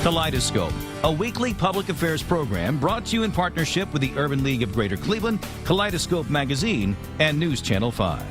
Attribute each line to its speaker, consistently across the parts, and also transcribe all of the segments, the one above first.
Speaker 1: Kaleidoscope, a weekly public affairs program brought to you in partnership with the Urban League of Greater Cleveland, Kaleidoscope Magazine, and News Channel 5.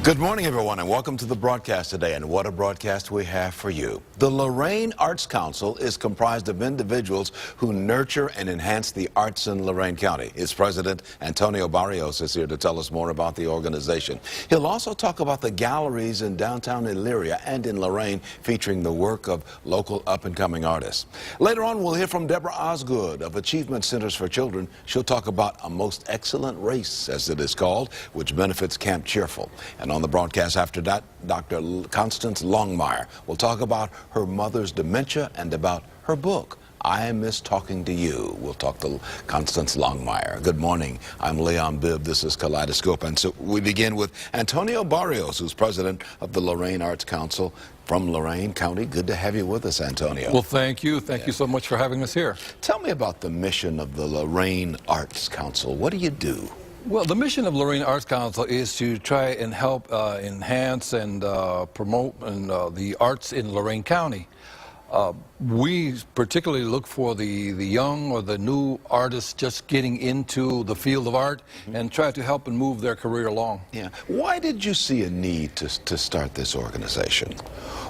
Speaker 2: Good morning, everyone, and welcome to the broadcast today. And what a broadcast we have for you. The Lorain Arts Council is comprised of individuals who nurture and enhance the arts in Lorain County. Its president, Antonio Barrios, is here to tell us more about the organization. He'll also talk about the galleries in downtown Elyria and in Lorain featuring the work of local up-and-coming artists. Later on, we'll hear from Deborah Osgood of Achievement Centers for Children. She'll talk about a most excellent race, as it is called, which benefits Camp Cheerful. And on the broadcast after that, Dr. Constance Longmire will talk about her mother's dementia and about her book, I Miss Talking to You. We'll talk to Constance Longmire. Good morning. I'm Leon Bibb. This is Kaleidoscope. And so we begin with Antonio Barrios, who's president of the Lorain Arts Council from Lorain County. Good to have you with us, Antonio.
Speaker 3: Well, thank you. Thank you so much for having us here.
Speaker 2: Tell me about the mission of the Lorain Arts Council. What do you do?
Speaker 3: Well, the mission of Lorain Arts Council is to try and help enhance and promote the arts in Lorain County. We particularly look for the young or the new artists just getting into the field of art and try to help and move their career along.
Speaker 2: Yeah. Why did you see a need to start this organization?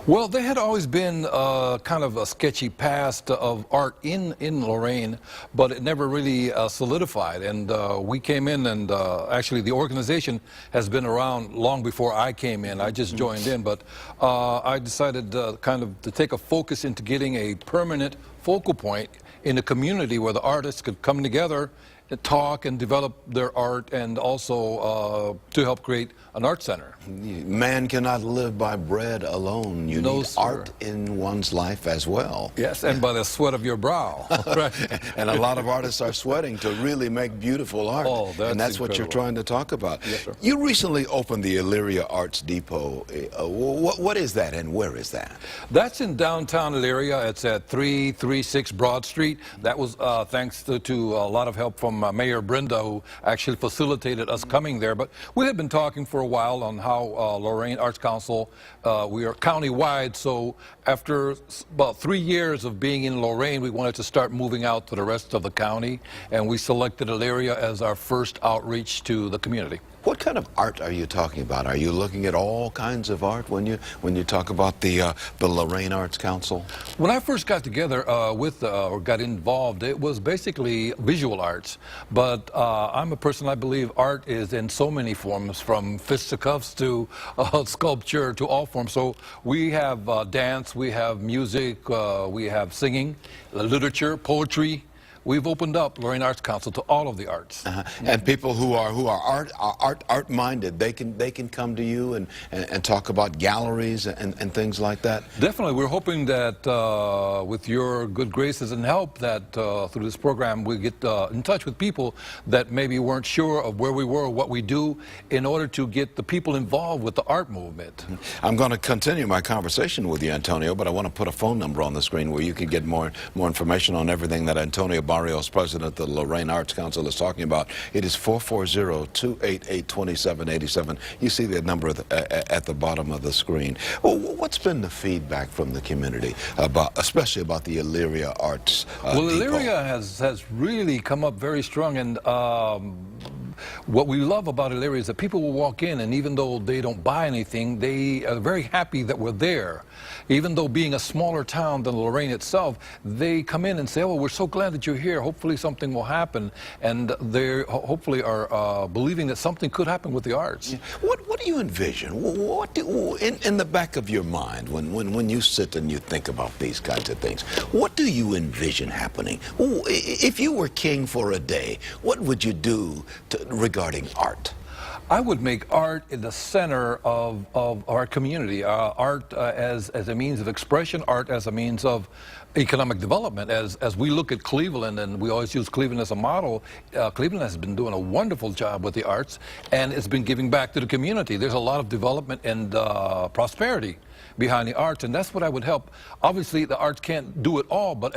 Speaker 3: Well, there had always been kind of a sketchy past of art in Lorain, but it never really solidified. And we came in, and actually the organization has been around long before I came in. I just joined in, but I decided kind of to take a focus into getting a permanent focal point in a community where the artists could come together and talk and develop their art, and also to help create an art center.
Speaker 2: Man cannot live by bread alone. You need art in one's life as well.
Speaker 3: Yes, and by the sweat of your brow. Right.
Speaker 2: And a lot of artists are sweating to really make beautiful art.
Speaker 3: Oh,
Speaker 2: and that's what you're trying to talk about.
Speaker 3: Yes, sir.
Speaker 2: You recently opened the Elyria Arts Depot. What is that, and where is that?
Speaker 3: That's in downtown Elyria. It's at 336 Broad Street. That was thanks to a lot of help from Mayor Brenda, who actually facilitated us coming there. But we had been talking for a while on how Lorain Arts Council, we are county-wide, so after about 3 years of being in Lorain, we wanted to start moving out to the rest of the county, and we selected Elyria as our first outreach to the community.
Speaker 2: What kind of art are you talking about? Are you looking at all kinds of art when you talk about the Lorain Arts Council?
Speaker 3: When I first got together or got involved, it was basically visual arts. But I'm a person, I believe art is in so many forms, from fisticuffs to sculpture to all forms. So we have dance, we have music, we have singing, literature, poetry. We've opened up Lorain Arts Council to all of the arts.
Speaker 2: And people who are art-minded, they can come to you and talk about galleries and things like that?
Speaker 3: Definitely. We're hoping that with your good graces and help, that through this program we get in touch with people that maybe weren't sure of where we were or what we do, in order to get the people involved with the art movement.
Speaker 2: I'm going to continue my conversation with you, Antonio, but I want to put a phone number on the screen where you can get more information on everything that Antonio Barrios, president of the Lorain Arts Council, is talking about. It is 440-288-2787. You see the number at the bottom of the screen. Well, what's been the feedback from the community, especially about the Elyria Arts
Speaker 3: Well,
Speaker 2: Depot?
Speaker 3: Elyria has really come up very strong, and what we love about Elyria is that people will walk in, and even though they don't buy anything, they are very happy that we're there. Even though being a smaller town than Lorain itself, they come in and say, oh, we're so glad that you're here. Hopefully something will happen. And they hopefully are believing that something could happen with the arts.
Speaker 2: Yeah. What do you envision? In the back of your mind, when you sit and you think about these kinds of things, what do you envision happening? If you were king for a day, what would you do regarding art?
Speaker 3: I would make art in the center of our community. Art as a means of expression, art as a means of economic development. As we look at Cleveland, and we always use Cleveland as a model, Cleveland has been doing a wonderful job with the arts, and it's been giving back to the community. There's a lot of development and prosperity behind the arts, and that's what I would help. Obviously, the arts can't do it all, but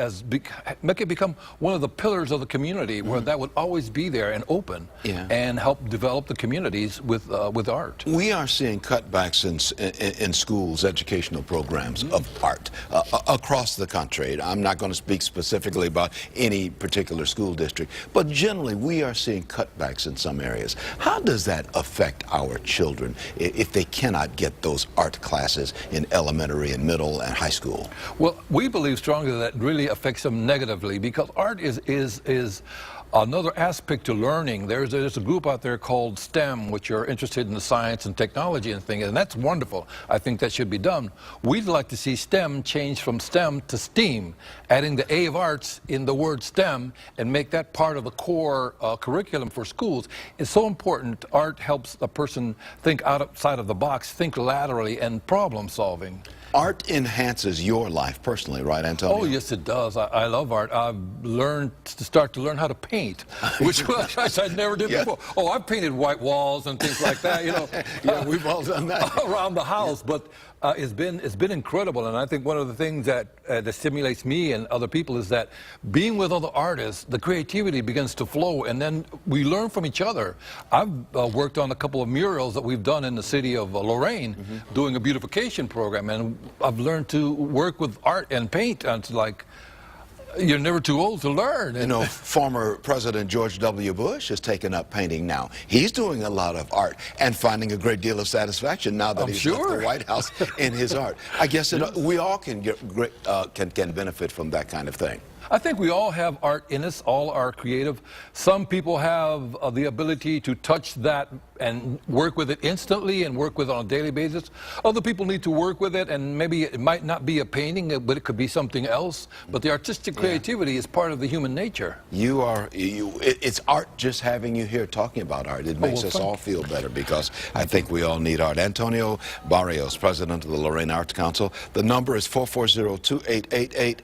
Speaker 3: make it become one of the pillars of the community, where that would always be there and open, and help develop the communities with art.
Speaker 2: We are seeing cutbacks in schools, educational programs of art across the country. I'm not going to speak specifically about any particular school district, but generally we are seeing cutbacks in some areas. How does that affect our children if they cannot get those art classes in elementary and middle and high school?
Speaker 3: Well, we believe strongly that really affects them negatively, because art is another aspect to learning. There's a group out there called STEM, which are interested in the science and technology and things, and that's wonderful. I think that should be done. We'd like to see STEM change from STEM to STEAM, adding the A of arts in the word STEM and make that part of the core curriculum for schools. It's so important. Art helps a person think outside of the box, think laterally, and problem solving.
Speaker 2: Art enhances your life personally, right, Antonio?
Speaker 3: Oh, yes, it does. I love art. I've started to learn how to paint, which I never did before. Oh, I've painted white walls and things like that, you know.
Speaker 2: Yeah, we've all done that.
Speaker 3: Around the house, but it's been incredible. And I think one of the things that stimulates me and other people is that being with other artists, the creativity begins to flow, and then we learn from each other. I've worked on a couple of murals that we've done in the city of Lorain, doing a beautification program, and I've learned to work with art and paint, and it's like, you're never too old to learn.
Speaker 2: You know, former President George W. Bush has taken up painting now. He's doing a lot of art and finding a great deal of satisfaction now that he's left the White House in his art. I guess we all can can benefit from that kind of thing.
Speaker 3: I think we all have art in us, all are creative. Some people have the ability to touch that and work with it instantly and work with it on a daily basis. Other people need to work with it, and maybe it might not be a painting, but it could be something else. But the artistic creativity is part of the human nature.
Speaker 2: It's art just having you here talking about art. It makes us all feel better, because I think we all need art. Antonio Barrios, president of the Lorain Arts Council. The number is 440-2888.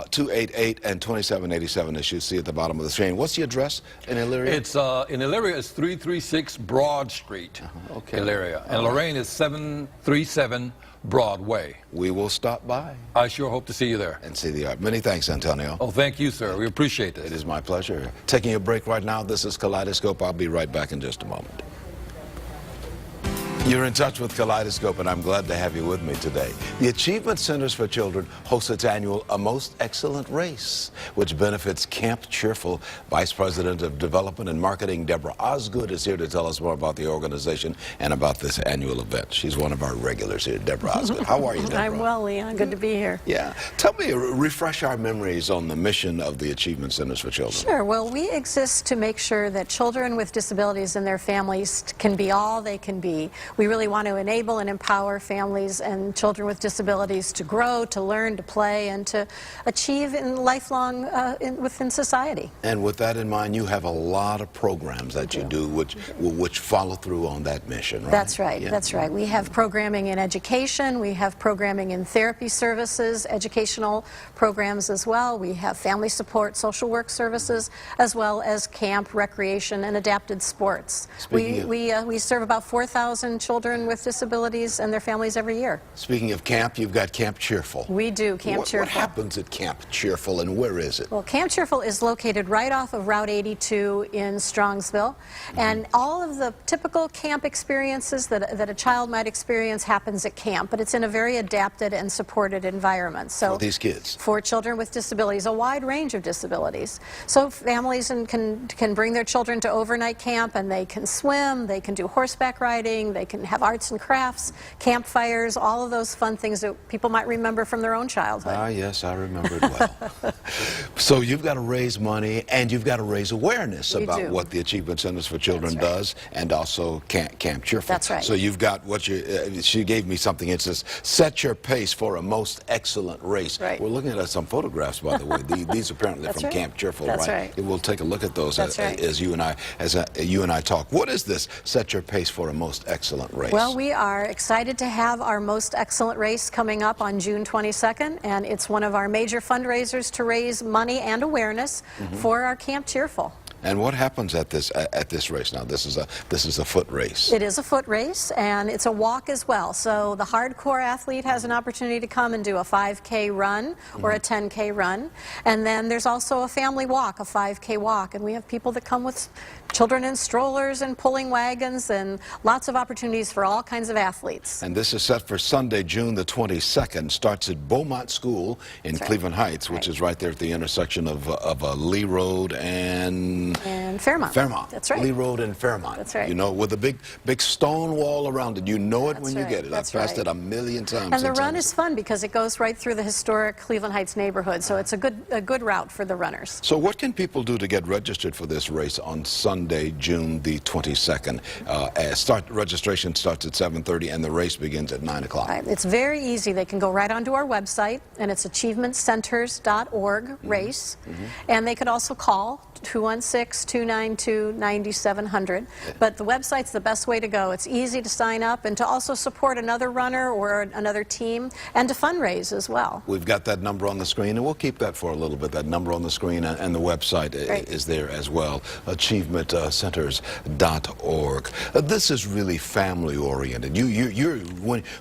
Speaker 2: 288 and 2787, as you see at the bottom of the screen. What's the address in Elyria?
Speaker 3: It's in Elyria, it's 336 Broad Street, Elyria, and Lorain is 737 Broadway.
Speaker 2: We will stop by.
Speaker 3: I sure hope to see you there.
Speaker 2: And see the art. Many thanks, Antonio.
Speaker 3: Oh, thank you, sir. We appreciate it.
Speaker 2: It is my pleasure. Taking a break right now. This is Kaleidoscope. I'll be right back in just a moment. You're in touch with Kaleidoscope, and I'm glad to have you with me today. The Achievement Centers for Children hosts its annual A Most Excellent Race, which benefits Camp Cheerful. Vice President of Development and Marketing, Deborah Osgood, is here to tell us more about the organization and about this annual event. She's one of our regulars here, Deborah Osgood. How are you, Deborah?
Speaker 4: I'm well, Leon. Good to be here.
Speaker 2: Yeah. Tell me, refresh our memories on the mission of the Achievement Centers for Children.
Speaker 4: Sure. Well, we exist to make sure that children with disabilities and their families can be all they can be. We really want to enable and empower families and children with disabilities to grow, to learn, to play, and to achieve in lifelong within society.
Speaker 2: And with that in mind, you have a lot of programs that you do which follow through on that mission, right?
Speaker 4: That's right.
Speaker 2: Yeah.
Speaker 4: That's right. We have programming in education. We have programming in therapy services, educational programs as well. We have family support, social work services, as well as camp, recreation, and adapted sports. We serve about 4,000 children with disabilities and their families every year.
Speaker 2: Speaking of camp, you've got Camp Cheerful.
Speaker 4: We do, Camp Cheerful.
Speaker 2: What happens at Camp Cheerful, and where is it?
Speaker 4: Well, Camp Cheerful is located right off of Route 82 in Strongsville, and all of the typical camp experiences that a child might experience happens at camp, but it's in a very adapted and supported environment. So
Speaker 2: for these kids?
Speaker 4: For children with disabilities, a wide range of disabilities. So families can bring their children to overnight camp, and they can swim, they can do horseback riding, they can have arts and crafts, campfires, all of those fun things that people might remember from their own childhood.
Speaker 2: Ah, yes, I remember it well. So you've got to raise money, and you've got to raise awareness about what the Achievement Centers for Children does, and also Camp Cheerful.
Speaker 4: That's right.
Speaker 2: So you've got what she gave me something. It says, set your pace for a most excellent race.
Speaker 4: Right.
Speaker 2: We're looking at some photographs, by the way. These apparently from Camp Cheerful,
Speaker 4: That's
Speaker 2: right? We'll take a look at those as you and I talk. What is this, set your pace for a most excellent excellent race?
Speaker 4: Well, we are excited to have our Most Excellent race coming up on June 22nd, and it's one of our major fundraisers to raise money and awareness for our Camp Cheerful.
Speaker 2: And what happens at this race now? This is a foot race.
Speaker 4: It is a foot race, and it's a walk as well. So the hardcore athlete has an opportunity to come and do a 5K run or a 10K run. And then there's also a family walk, a 5K walk. And we have people that come with children in strollers and pulling wagons, and lots of opportunities for all kinds of athletes.
Speaker 2: And this is set for Sunday, June the 22nd. Starts at Beaumont School in Cleveland Heights, which is right there at the intersection of Lee Road and
Speaker 4: Fairmont.
Speaker 2: Fairmont.
Speaker 4: That's right.
Speaker 2: Lee Road and Fairmont.
Speaker 4: That's right.
Speaker 2: You know, with a big stone wall around it. You know it
Speaker 4: That's
Speaker 2: when you
Speaker 4: right.
Speaker 2: get it. I've passed it a million times.
Speaker 4: And the run is fun because it goes right through the historic Cleveland Heights neighborhood, so it's a good route for the runners.
Speaker 2: So what can people do to get registered for this race on Sunday, June the 22nd? Registration starts at 7:30 and the race begins at 9 o'clock.
Speaker 4: Right. It's very easy. They can go right onto our website, and it's achievementcenters.org race. And they could also call 216-292-9700. But the website's the best way to go. It's easy to sign up and to also support another runner or another team and to fundraise as well.
Speaker 2: We've got that number on the screen, and we'll keep that for a little bit. That number on the screen and the website is there as well, achievementcenters.org. This is really family-oriented.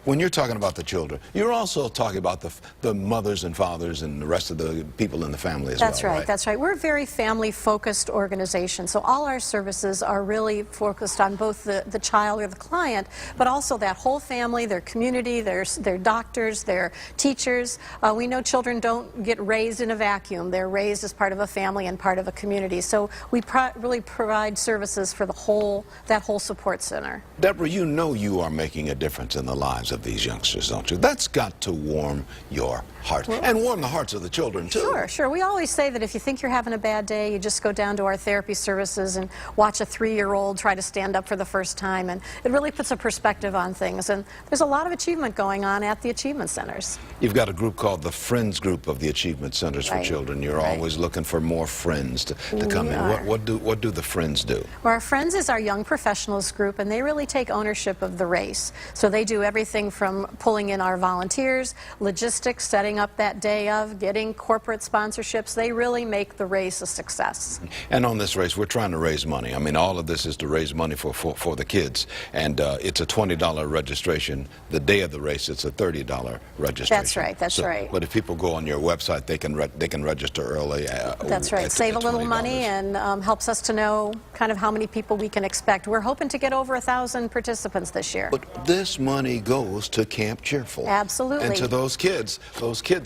Speaker 2: When you're talking about the children, you're also talking about the mothers and fathers and the rest of the people in the family as well.
Speaker 4: That's right. That's right. We're a very family-focused organization, so all our services are really focused on both the child or the client, but also that whole family, their community, their doctors, their teachers. We know children don't get raised in a vacuum. They're raised as part of a family and part of a community. So we really provide services for that whole support center.
Speaker 2: Deborah, you know you are making a difference in the lives of these youngsters, don't you? That's got to warm your heart and warm the hearts of the children too.
Speaker 4: Sure, sure. We always say that if you think you're having a bad day, you just go down to our therapy services and watch a 3-year-old try to stand up for the first time, and it really puts a perspective on things. And there's a lot of achievement going on at the Achievement Centers.
Speaker 2: You've got a group called the Friends Group of the Achievement Centers for Children. You're always looking for more friends to come in. What do the Friends do?
Speaker 4: Well, our Friends is our young professionals group, and they really take ownership of the race. So they do everything from pulling in our volunteers, logistics, setting up that day of, getting corporate sponsorships. They really make the race a success.
Speaker 2: And on this race, we're trying to raise money. I mean, all of this is to raise money for the kids. And it's a $20 registration. The day of the race, it's a $30 registration.
Speaker 4: That's right. That's right.
Speaker 2: But if people go on your website, they can register early.
Speaker 4: That's right. Save a little money and helps us to know kind of how many people we can expect. We're hoping to get over 1,000 participants this year.
Speaker 2: But this money goes to Camp Cheerful.
Speaker 4: Absolutely.
Speaker 2: And to those kids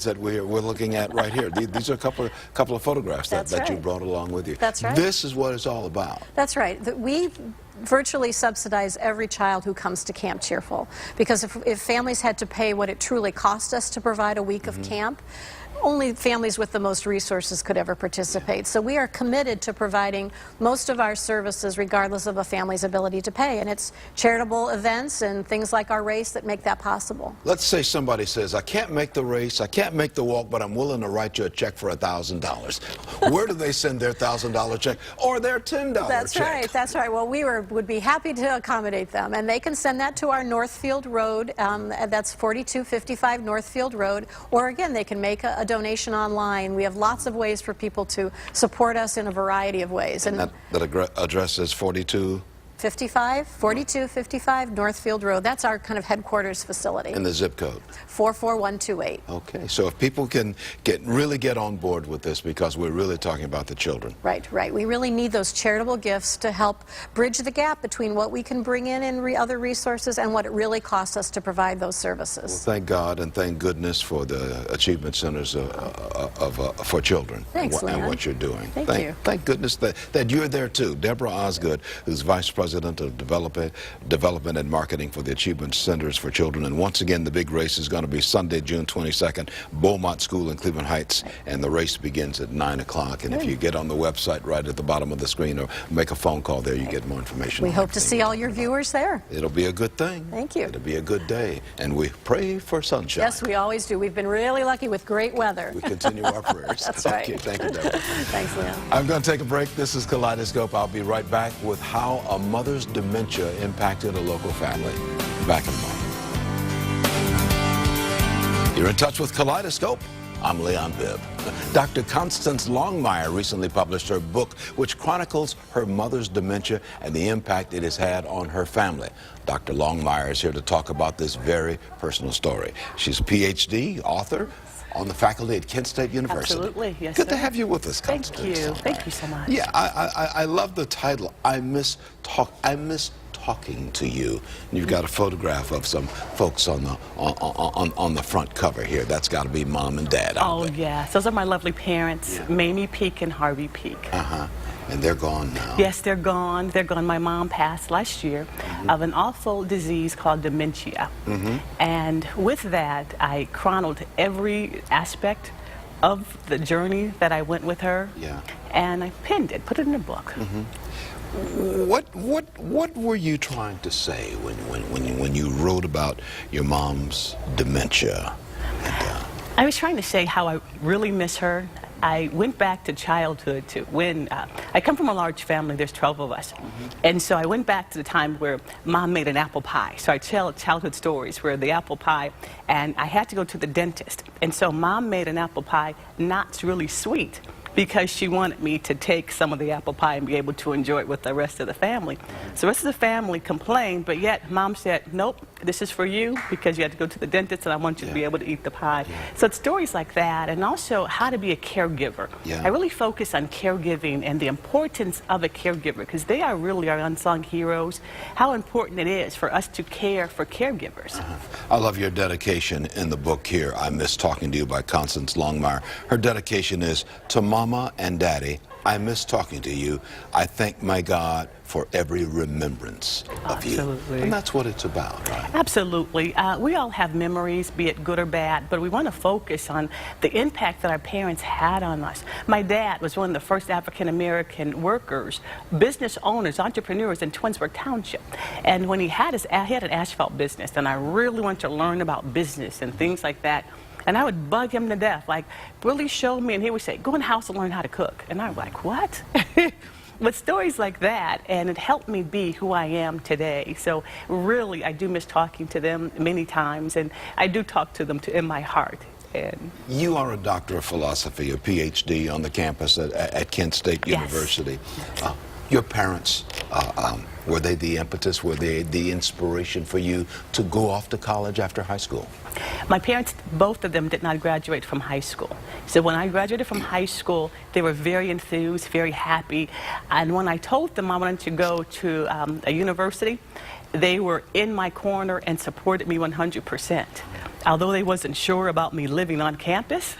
Speaker 2: that we're looking at right here. These are a couple of photographs that you brought along with you.
Speaker 4: That's right.
Speaker 2: This is what it's all about.
Speaker 4: That's right. We virtually subsidize every child who comes to Camp Cheerful, because if families had to pay what it truly cost us to provide a week of camp, only families with the most resources could ever participate. So we are committed to providing most of our services regardless of a family's ability to pay. And it's charitable events and things like our race that make that possible.
Speaker 2: Let's say somebody says, I can't make the race, I can't make the walk, but I'm willing to write you a check for $1,000. Where do they send their $1,000 check or their $10 check?
Speaker 4: That's right. That's right. Well, we would be happy to accommodate them. And they can send that to our Northfield Road. That's 4255 Northfield Road. Or again, they can make a donation online. We have lots of ways for people to support us in a variety of ways.
Speaker 2: And that address is
Speaker 4: 4255 Northfield Road. That's our kind of headquarters facility.
Speaker 2: And the zip code?
Speaker 4: 44128.
Speaker 2: Okay, so if people can really get on board with this, because we're really talking about the children.
Speaker 4: Right, right. We really need those charitable gifts to help bridge the gap between what we can bring in other resources and what it really costs us to provide those services.
Speaker 2: Well, thank God and thank goodness for the Achievement Centers for Children.
Speaker 4: Thanks,
Speaker 2: and what you're doing.
Speaker 4: Thank you.
Speaker 2: Thank goodness that you're there too. Deborah Osgood, who's Vice President of Development and Marketing for the Achievement Centers for Children. And once again, the big race is going to be Sunday, June 22nd, Beaumont School in Cleveland Heights, and the race begins at 9 o'clock. And if you get on the website right at the bottom of the screen or make a phone call there, you get more information.
Speaker 4: We hope to see all your viewers there.
Speaker 2: It'll be a good thing.
Speaker 4: Thank you.
Speaker 2: It'll be a good day. And we pray for sunshine.
Speaker 4: Yes, we always do. We've been really lucky with great weather.
Speaker 2: We continue our prayers.
Speaker 4: That's right.
Speaker 2: Okay, thank you, Deborah.
Speaker 4: Thanks, Leon.
Speaker 2: I'm going to take a break. This is Kaleidoscope. I'll be right back with how a mother mother's dementia impacted a local family. Back in a moment. You're in touch with Kaleidoscope. I'm Leon Bibb. Dr. Constance Longmire recently published her book, which chronicles her mother's dementia and the impact it has had on her family. Dr. Longmire is here to talk about this very personal story. She's a PhD, author, on the faculty at Kent State University.
Speaker 5: Absolutely, yes,
Speaker 2: Good
Speaker 5: sir.
Speaker 2: to have you with us, Constance.
Speaker 5: Thank you. Thank you so much.
Speaker 2: Yeah, I love the title. I miss talking to you. And you've got a photograph of some folks on the front cover here. That's got to be Mom and Dad.
Speaker 5: Oh, yes. Those are my lovely parents,
Speaker 2: Yeah.
Speaker 5: Mamie Peak and Harvey Peak.
Speaker 2: And they're gone now.
Speaker 5: Yes, they're gone. They're gone. My mom passed last year of an awful disease called dementia. And with that, I chronicled every aspect of the journey that I went with her.
Speaker 2: Yeah.
Speaker 5: And I penned it, put it in a book.
Speaker 2: What were you trying to say when you wrote about your mom's dementia?
Speaker 5: I was trying to say how I really miss her. I went back to childhood to when I come from a large family. There's 12 of us, and so I went back to the time where Mom made an apple pie. So I tell childhood stories where the apple pie, and I had to go to the dentist, and so Mom made an apple pie not really sweet, because she wanted me to take some of the apple pie and be able to enjoy it with the rest of the family. So the rest of the family complained, but yet Mom said, nope, this is for you because you had to go to the dentist and I want you to be able to eat the pie. So it's stories like that, and also how to be a caregiver. I really focus on caregiving and the importance of a caregiver, because they are really our unsung heroes, how important it is for us to care for caregivers.
Speaker 2: I love your dedication in the book here, I Miss Talking to You by Constance Longmire. Her dedication is to Mama and Daddy. I miss talking to you. I thank my God for every remembrance of you.
Speaker 5: Absolutely.
Speaker 2: And that's what it's about, right?
Speaker 5: Absolutely. We all have memories, be it good or bad, but we want to focus on the impact that our parents had on us. My dad was one of the first African-American workers, business owners, entrepreneurs in Twinsburg Township. And when he had an asphalt business, and I really wanted to learn about business and things like that. And I would bug him to death, like, really show me, and he would say, go in the house and learn how to cook. And I was like, what? But stories like that, and it helped me be who I am today. So really, I do miss talking to them many times, and I do talk to them in my heart. And
Speaker 2: you are a doctor of philosophy, a PhD on the campus at Kent State University. Your parents, were they the impetus, were they the inspiration for you to go off to college after high school?
Speaker 5: My parents, both of them, did not graduate from high school. So when I graduated from high school, they were very enthused, very happy. And when I told them I wanted to go to a university, they were in my corner and supported me 100%. Although they wasn't sure about me living on campus,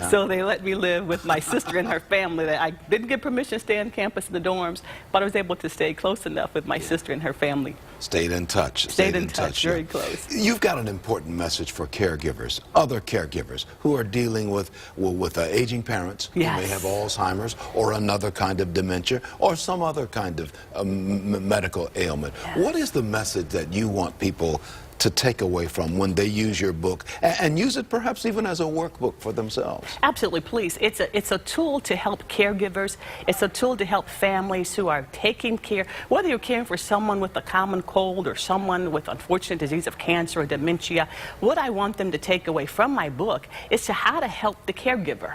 Speaker 5: so they let me live with my sister and her family. I didn't get permission to stay on campus in the dorms, but I was able to stay close enough with my sister and her family.
Speaker 2: Stayed in touch.
Speaker 5: Stayed in touch, very close.
Speaker 2: You've got an important message for caregivers, other caregivers who are dealing with aging parents who may have Alzheimer's or another kind of dementia or some other kind of medical ailment. What is the message that you want people to take away from when they use your book and use it perhaps even as a workbook for themselves?
Speaker 5: Absolutely, please. It's a tool to help caregivers. It's a tool to help families who are taking care, whether you're caring for someone with a common cold or someone with unfortunate disease of cancer or dementia. What I want them to take away from my book is to how to help the caregiver.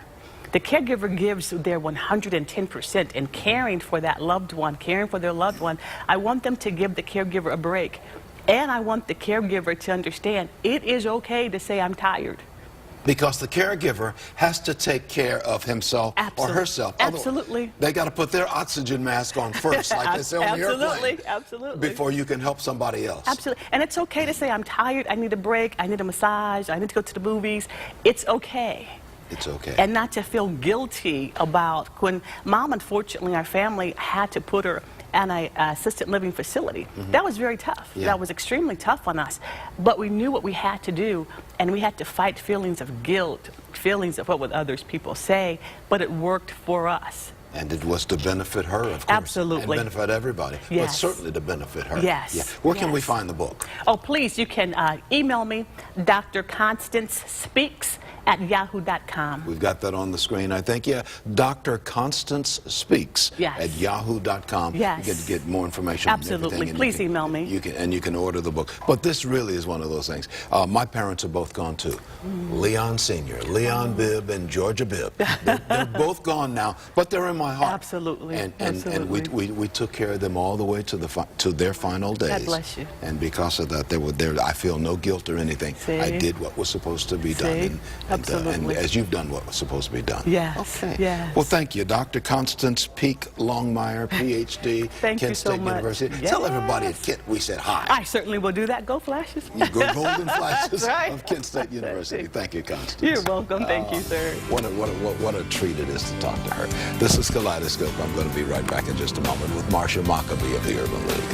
Speaker 5: The caregiver gives their 110% in caring for that loved one, caring for their loved one. I want them to give the caregiver a break. And I want the caregiver to understand it is okay to say I'm tired.
Speaker 2: Because the caregiver has to take care of himself or herself.
Speaker 5: Absolutely.
Speaker 2: They got to put their oxygen mask on first, like they say on the airplane.
Speaker 5: Absolutely.
Speaker 2: Before you can help somebody else.
Speaker 5: Absolutely. And it's okay to say I'm tired, I need a break, I need a massage, I need to go to the movies. It's okay.
Speaker 2: It's okay.
Speaker 5: And not to feel guilty about when Mom, unfortunately, our family had to put her in an assisted living facility. That was very tough. That was extremely tough on us. But we knew what we had to do, and we had to fight feelings of guilt, feelings of what would others people say, but it worked for us.
Speaker 2: And it was to benefit her, of course.
Speaker 5: Absolutely.
Speaker 2: And benefit everybody. But
Speaker 5: Yes.
Speaker 2: certainly to benefit her.
Speaker 5: Yes.
Speaker 2: Yeah. Where can we
Speaker 5: Yes.
Speaker 2: find the book?
Speaker 5: Oh, please, you can email me, drconstancespeaks@yahoo.com.
Speaker 2: We've got that on the screen, I think. Yeah, Dr. Constance Speaks
Speaker 5: Yes.
Speaker 2: at yahoo.com.
Speaker 5: Yes.
Speaker 2: You can get more information. and
Speaker 5: Absolutely.
Speaker 2: everything, and
Speaker 5: Please email me.
Speaker 2: You can order the book. But this really is one of those things. My parents are both gone too. Leon Sr., Leon Bibb, and Georgia Bibb. They're both gone now, but they're in my heart.
Speaker 5: Absolutely.
Speaker 2: And
Speaker 5: Absolutely.
Speaker 2: we took care of them all the way to their final days.
Speaker 5: God bless you.
Speaker 2: And because of that, they were there. I feel no guilt or anything.
Speaker 5: See?
Speaker 2: I did what was supposed to be done.
Speaker 5: See?
Speaker 2: And
Speaker 5: Absolutely.
Speaker 2: as you've done what was supposed to be done.
Speaker 5: Yes.
Speaker 2: Okay.
Speaker 5: Yes.
Speaker 2: Well, thank you, Dr. Constance Peak Longmire, PhD,
Speaker 5: Thank you
Speaker 2: Kent
Speaker 5: so
Speaker 2: State
Speaker 5: much.
Speaker 2: University.
Speaker 5: Yes.
Speaker 2: Tell everybody at Kent we said hi.
Speaker 5: I certainly will do that. Go Flashes.
Speaker 2: You go Golden Flashes
Speaker 5: That's right.
Speaker 2: of Kent State University. Thank you, Constance.
Speaker 5: You're welcome. Thank you, sir.
Speaker 2: What a treat it is to talk to her. This is Kaleidoscope. I'm going to be right back in just a moment with Marsha Maccabee of the Urban League.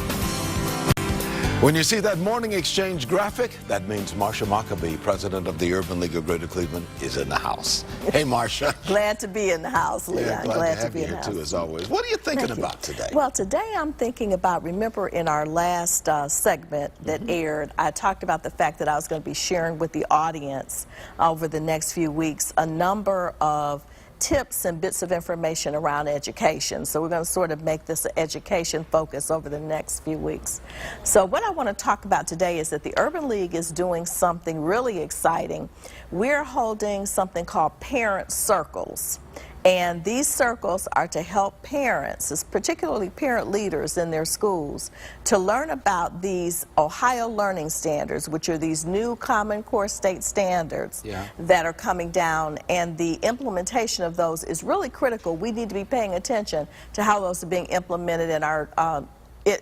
Speaker 2: When you see that morning exchange graphic, that means Marsha Maccabee, president of the Urban League of Greater Cleveland, is in the house. Hey, Marsha.
Speaker 6: Glad to be in the house, Leon.
Speaker 2: Yeah, glad to have you here, too, as always. What are you thinking about today?
Speaker 6: Well, today I'm thinking about, remember in our last segment that aired, I talked about the fact that I was going to be sharing with the audience over the next few weeks a number of tips and bits of information around education. So we're going to sort of make this an education focus over the next few weeks. So what I want to talk about today is that the Urban League is doing something really exciting. We're holding something called Parent Circles. And these circles are to help parents, particularly parent leaders in their schools, to learn about these Ohio Learning Standards, which are these new Common Core state standards that are coming down, and the implementation of those is really critical. We need to be paying attention to how those are being implemented in our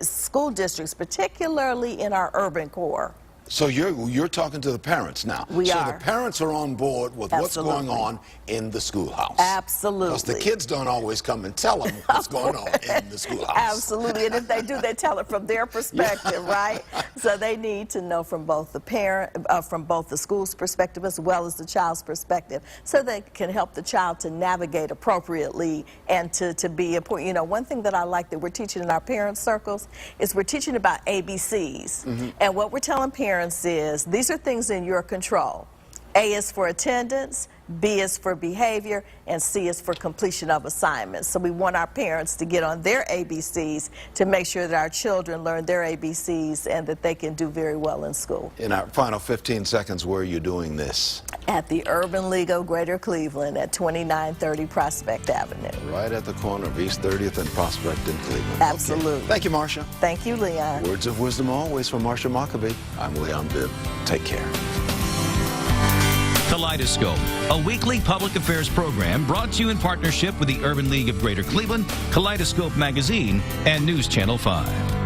Speaker 6: school districts, particularly in our urban core.
Speaker 2: So you're talking to the parents now.
Speaker 6: We are.
Speaker 2: So the parents are on board with what's going on in the schoolhouse.
Speaker 6: Absolutely.
Speaker 2: Because the kids don't always come and tell them what's going on in the schoolhouse.
Speaker 6: Absolutely. And if they do, they tell it from their perspective, right? So they need to know from both the parent, from both the school's perspective as well as the child's perspective, so they can help the child to navigate appropriately and to be important. You know, one thing that I like that we're teaching in our parent circles is we're teaching about ABCs. And what we're telling parents is these are things in your control. A is for attendance, B is for behavior, and C is for completion of assignments. So we want our parents to get on their ABCs to make sure that our children learn their ABCs and that they can do very well in school.
Speaker 2: In our final 15 seconds, where are you doing this?
Speaker 6: At the Urban League of Greater Cleveland at 2930 Prospect Avenue.
Speaker 2: Right at the corner of East 30th and Prospect in Cleveland.
Speaker 6: Absolutely.
Speaker 2: Okay. Thank you, Marsha.
Speaker 6: Thank you, Leon.
Speaker 2: Words of wisdom always from Marsha Maccabee. I'm Leon Bibb. Take care.
Speaker 1: Kaleidoscope, a weekly public affairs program brought to you in partnership with the Urban League of Greater Cleveland, Kaleidoscope Magazine, and News Channel 5.